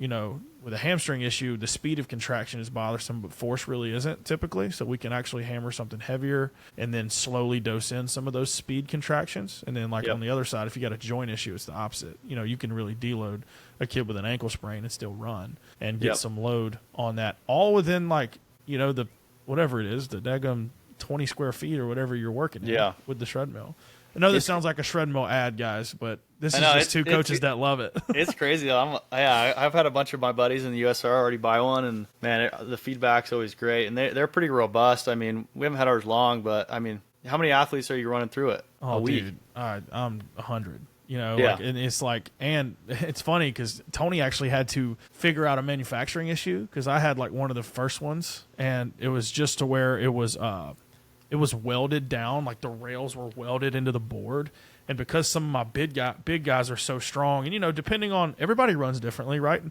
with a hamstring issue, the speed of contraction is bothersome, but force really isn't typically. So we can actually hammer something heavier and then slowly dose in some of those speed contractions. And then on the other side, if you got a joint issue, it's the opposite. You can really deload a kid with an ankle sprain and still run and get some load on that, all within the whatever it is, the daggum 20 square feet or whatever you're working in with the Shredmill. I know this sounds like a Shredmill ad, guys, but this is just two coaches that love it. It's crazy. I've had a bunch of my buddies in the USR already buy one, and man, the feedback's always great, and they're pretty robust. I mean, we haven't had ours long, but I mean, how many athletes are you running through it a week? Dude, I'm 100. And it's like, and it's funny because Tony actually had to figure out a manufacturing issue, because I had one of the first ones, and it was just to where it was welded down, like the rails were welded into the board. And because some of my big guys are so strong, and depending on, everybody runs differently, right?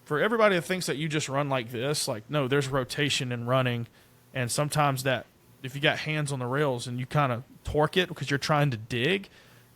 For everybody that thinks that you just run like this, no, there's rotation and running, and sometimes that if you got hands on the rails and you kind of torque it because you're trying to dig.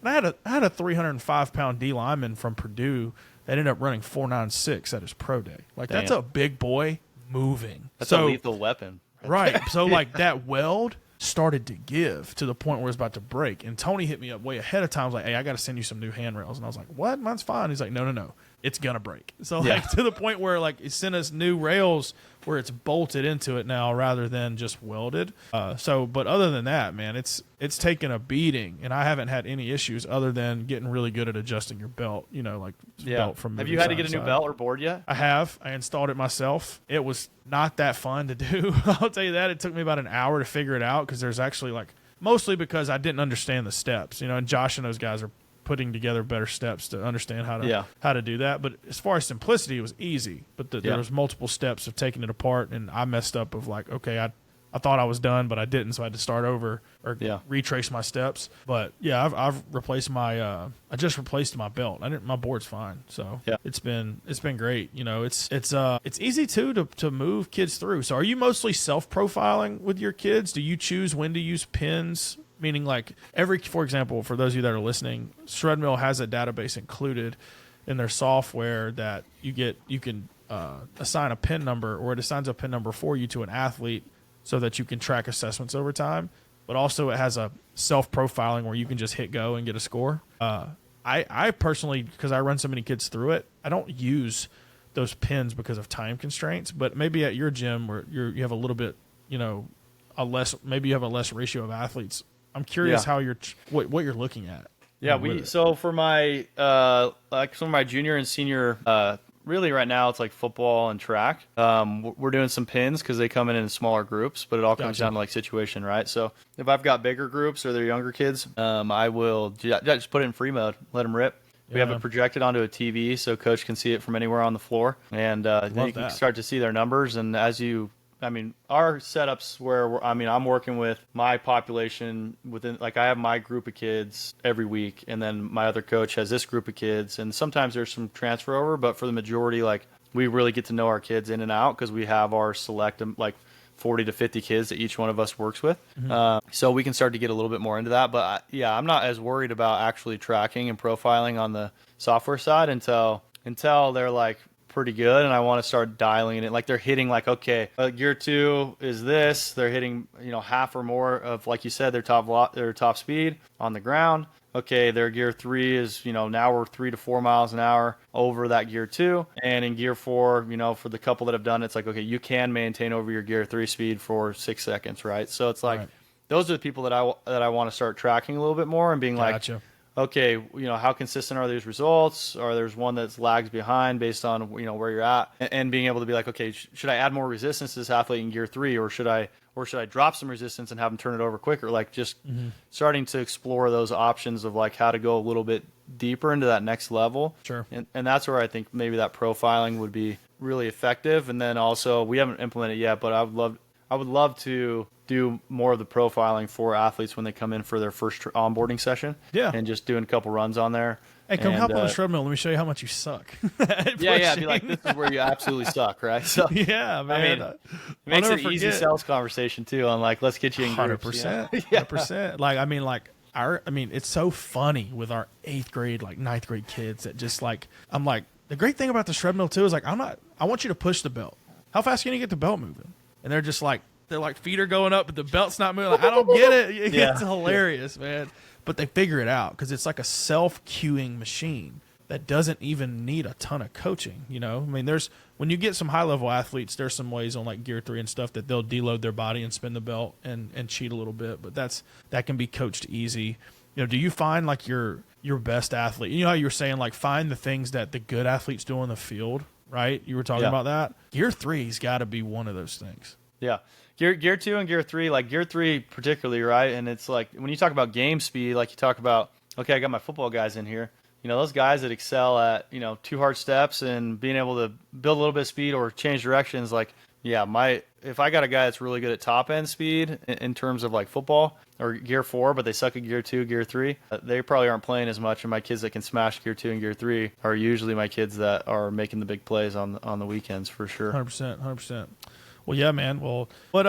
And I had a 305-pound D lineman from Purdue that ended up running 4.96 at his pro day. That's a big boy moving. That's a lethal weapon. Right. So that weld started to give to the point where it's about to break. And Tony hit me up way ahead of time. I was like, hey, I got to send you some new handrails. And I was like, what? Mine's fine. He's like, no. It's going to break. So to the point where he sent us new rails where it's bolted into it now rather than just welded. But other than that, man, it's taken a beating, and I haven't had any issues other than getting really good at adjusting your belt, belt from. Have you had to get a new belt or board yet? I have. I installed it myself. It was not that fun to do. I'll tell you that. It took me about an hour to figure it out, because there's actually mostly because I didn't understand the steps, and Josh and those guys are putting together better steps to understand Yeah. how to do that. But as far as simplicity, it was easy. But there was multiple steps of taking it apart, and I messed up of like, okay, I thought I was done, but I didn't, so I had to start over or retrace my steps. But yeah, I've replaced I just replaced my belt. My board's fine, so it's been great. You know, it's easy to move kids through. So are you mostly self-profiling with your kids? Do you choose when to use pins? Meaning, like for example, for those of you that are listening, Shredmill has a database included in their software that you can assign a pin number, or it assigns a pin number for you to an athlete, so that you can track assessments over time. But also it has a self-profiling where you can just hit go and get a score. I personally, because I run so many kids through it, I don't use those pins because of time constraints. But maybe at your gym where you have a little bit, maybe you have a less ratio of athletes. I'm curious how what you're looking at. Yeah, so for my some of my junior and senior really right now it's like football and track. We're doing some pins because they come in smaller groups, but it all comes down to like situation, right? So if I've got bigger groups or they're younger kids, I will just put it in free mode, let them rip. We have it projected onto a TV so coach can see it from anywhere on the floor, and then you can start to see their numbers. And our setups where I'm working with my population within, like I have my group of kids every week, and then my other coach has this group of kids, and sometimes there's some transfer over, but for the majority, like we really get to know our kids in and out because we have our select like 40 to 50 kids that each one of us works with. So we can start to get a little bit more into that. But I'm not as worried about actually tracking and profiling on the software side until they're like pretty good, and I want to start dialing it. Like they're hitting like, okay, gear 2 is this. They're hitting half or more of, like you said, their top speed on the ground. Okay, their gear 3 is now we're 3 to 4 miles an hour over that gear 2, and in gear 4, for the couple that have done it, it's like, okay, you can maintain over your gear 3 speed for 6 seconds, right? So it's like those are the people that I want to start tracking a little bit more and being like, okay, how consistent are these results? Or there's one that's lags behind based on, where you're at, and being able to be like, okay, should I add more resistance to this athlete in gear 3, or should I drop some resistance and have them turn it over quicker? Like just starting to explore those options of like how to go a little bit deeper into that next level. Sure. And that's where I think maybe that profiling would be really effective. And then also, we haven't implemented it yet, but I would love to do more of the profiling for athletes when they come in for their first onboarding session. Yeah. And just doing a couple runs on there. Hey, come hop on the Shredmill. Let me show you how much you suck. Yeah. Be like, this is where you absolutely suck, right? So yeah, man. It makes it an easy sales conversation too. On like, let's get you in groups. 100%. 100%. It's so funny with our 8th grade, like 9th grade kids that just like, I'm like, the great thing about the Shredmill too is like, I want you to push the belt. How fast can you get the belt moving? And they're just like, feet are going up, but the belt's not moving. Like, I don't get it. It's hilarious, man. But they figure it out because it's like a self-cueing machine that doesn't even need a ton of coaching. When you get some high-level athletes, there's some ways on like gear 3 and stuff that they'll deload their body and spin the belt and cheat a little bit. But that can be coached easy. Do you find like your best athlete? You know how you were saying like find the things that the good athletes do on the field, right? You were talking about that. Gear 3's got to be one of those things. Yeah. Gear 2 and gear 3, like gear 3 particularly, right? And it's like when you talk about game speed, like you talk about, okay, I got my football guys in here. Those guys that excel at, 2 hard steps and being able to build a little bit of speed or change directions, like, if I got a guy that's really good at top end speed in terms of like football or gear 4, but they suck at gear 2, gear 3, they probably aren't playing as much. And my kids that can smash gear 2 and gear 3 are usually my kids that are making the big plays on the weekends for sure. 100%. Well, yeah, man. Well, but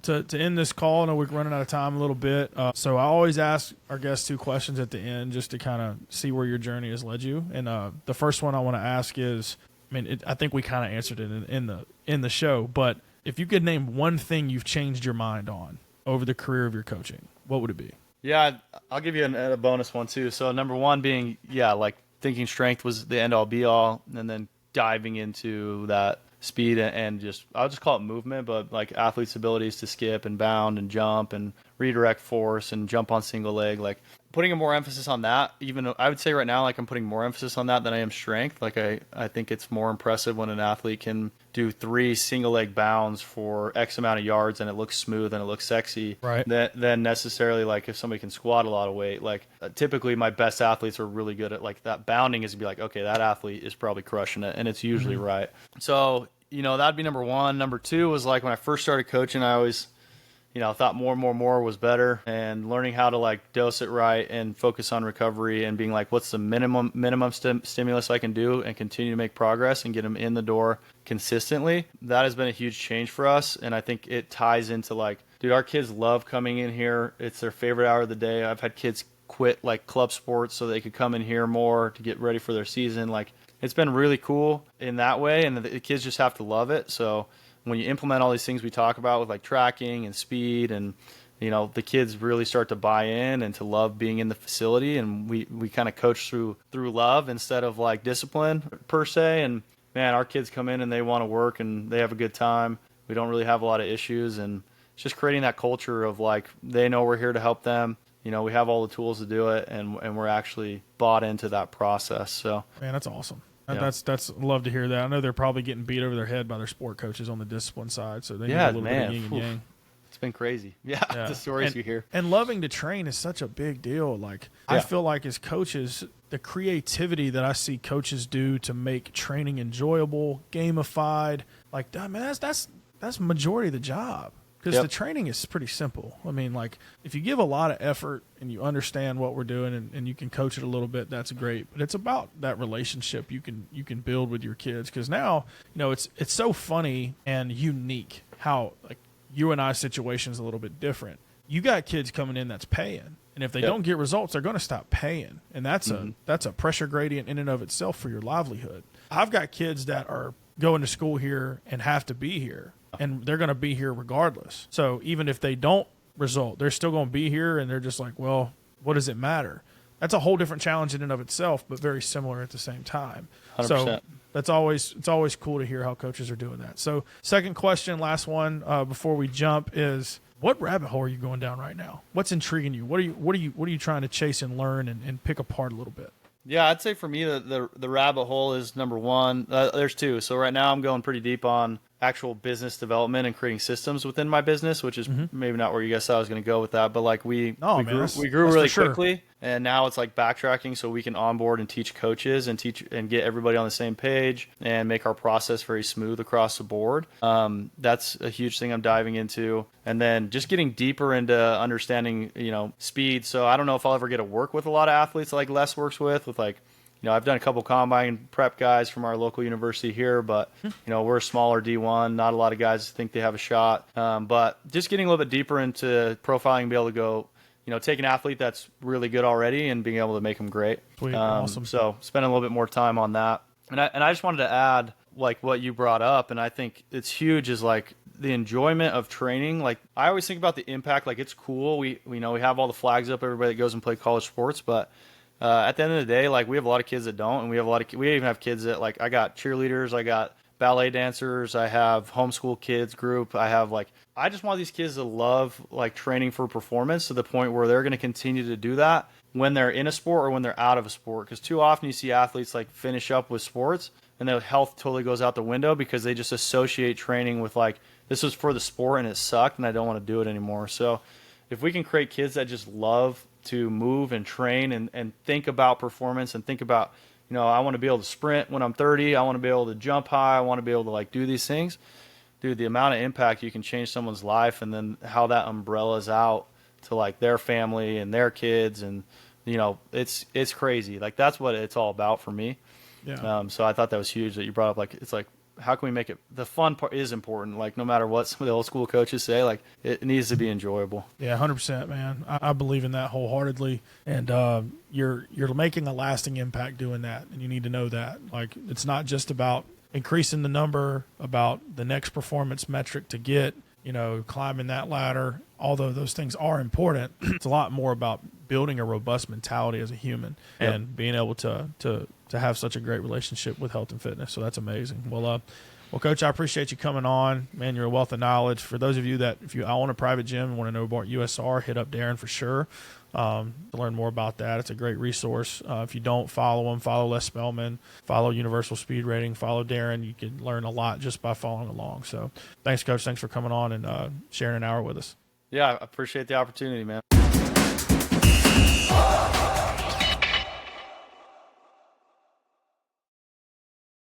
to end this call, I know we're running out of time a little bit. So I always ask our guests 2 questions at the end just to kind of see where your journey has led you. And the first one I want to ask is, I think we kind of answered it in the show, but if you could name one thing you've changed your mind on over the career of your coaching, what would it be? Yeah, I'll give you a bonus one too. So number 1 being, like thinking strength was the end all be all, and then diving into that speed and I'll just call it movement, but like athletes' abilities to skip and bound and jump and redirect force and jump on single leg, like putting a more emphasis on that. Even I would say right now, like I'm putting more emphasis on that than I am strength. Like I think it's more impressive when an athlete can do 3 single leg bounds for X amount of yards and it looks smooth and it looks sexy, right, then necessarily like if somebody can squat a lot of weight, like typically my best athletes are really good at like that bounding is to be like, okay, that athlete is probably crushing it, and it's usually right. So, that'd be number one. Number two was like when I first started coaching, I always thought more was better, and learning how to like dose it right and focus on recovery and being like, what's the minimum stimulus I can do and continue to make progress and get them in the door consistently. That has been a huge change for us. And I think it ties into like, dude, our kids love coming in here. It's their favorite hour of the day. I've had kids quit like club sports so they could come in here more to get ready for their season. Like, it's been really cool in that way. And the kids just have to love it. So when you implement all these things we talk about with like tracking and speed, and the kids really start to buy in and to love being in the facility, and we kind of coach through love instead of like discipline per se. And man, our kids come in and they want to work and they have a good time. We don't really have a lot of issues, and it's just creating that culture of like, they know we're here to help them. We have all the tools to do it, and we're actually bought into that process. So man, that's awesome. Yeah. That's love to hear that. I know they're probably getting beat over their head by their sport coaches on the discipline side, so they need a little bit of yin and yang. It's been crazy. Yeah. The stories you hear. And loving to train is such a big deal. Like, I feel like as coaches, the creativity that I see coaches do to make training enjoyable, gamified, like, man, that's majority of the job. Because the training is pretty simple. I mean, like, if you give a lot of effort and you understand what we're doing and you can coach it a little bit, that's great. But it's about that relationship you can build with your kids. Because now, it's so funny and unique how, like, you and I's situation is a little bit different. You got kids coming in that's paying. And if they don't get results, they're going to stop paying. And that's a pressure gradient in and of itself for your livelihood. I've got kids that are going to school here and have to be here. And they're going to be here regardless. So even if they don't result, they're still going to be here, and they're just like, well, what does it matter? That's a whole different challenge in and of itself, but very similar at the same time. 100%. So it's always cool to hear how coaches are doing that. So second question, last one before we jump is, what rabbit hole are you going down right now? What's intriguing you? What are you trying to chase and learn and pick apart a little bit? Yeah, I'd say for me the rabbit hole is number one. There's two. So right now I'm going pretty deep on actual business development and creating systems within my business, which is maybe not where you guys thought I was going to go with that. But like we grew really quickly, and now it's like backtracking so we can onboard and teach coaches and get everybody on the same page and make our process very smooth across the board. That's a huge thing I'm diving into. And then just getting deeper into understanding, speed. So I don't know if I'll ever get to work with a lot of athletes like Les works with like, I've done a couple combine prep guys from our local university here, but, we're a smaller D1. Not a lot of guys think they have a shot. But just getting a little bit deeper into profiling, be able to go, take an athlete that's really good already and being able to make them great. Sweet. Awesome. So spending a little bit more time on that. And I just wanted to add, like, what you brought up, and I think it's huge, is like the enjoyment of training. Like, I always think about the impact. Like, it's cool. We have all the flags up, everybody that goes and play college sports, but at the end of the day, like, we have a lot of kids that don't, and we even have kids that, like, I got cheerleaders, I got ballet dancers, I have homeschool kids group, I just want these kids to love, like, training for performance to the point where they're going to continue to do that when they're in a sport or when they're out of a sport. Because too often you see athletes, like, finish up with sports and their health totally goes out the window because they just associate training with, like, this was for the sport and it sucked and I don't want to do it anymore. So if we can create kids that just love to move and train and think about performance and think about, I want to be able to sprint when I'm 30. I want to be able to jump high. I want to be able to, like, do these things. Dude, the amount of impact you can change someone's life, and then how that umbrellas out to, like, their family and their kids. And, it's crazy. Like, that's what it's all about for me. Yeah. So I thought that was huge that you brought up, like, it's like, how can we make it, the fun part is important. Like, no matter what some of the old school coaches say, like, it needs to be enjoyable. Yeah, 100%, man. I believe in that wholeheartedly. And you're making a lasting impact doing that, and you need to know that. Like, it's not just about increasing the number, about the next performance metric to get, climbing that ladder. Although those things are important, it's a lot more about building a robust mentality as a human and being able to have such a great relationship with health and fitness. So that's amazing. Well, Coach, I appreciate you coming on. Man, you're a wealth of knowledge. For those of you that, if you own a private gym and want to know about USR, hit up Darren for sure. to learn more about that. It's a great resource. If you don't follow him, follow Les Spellman, follow Universal Speed Rating, follow Darren. You can learn a lot just by following along. So thanks, Coach. Thanks for coming on and sharing an hour with us. Yeah, I appreciate the opportunity, man.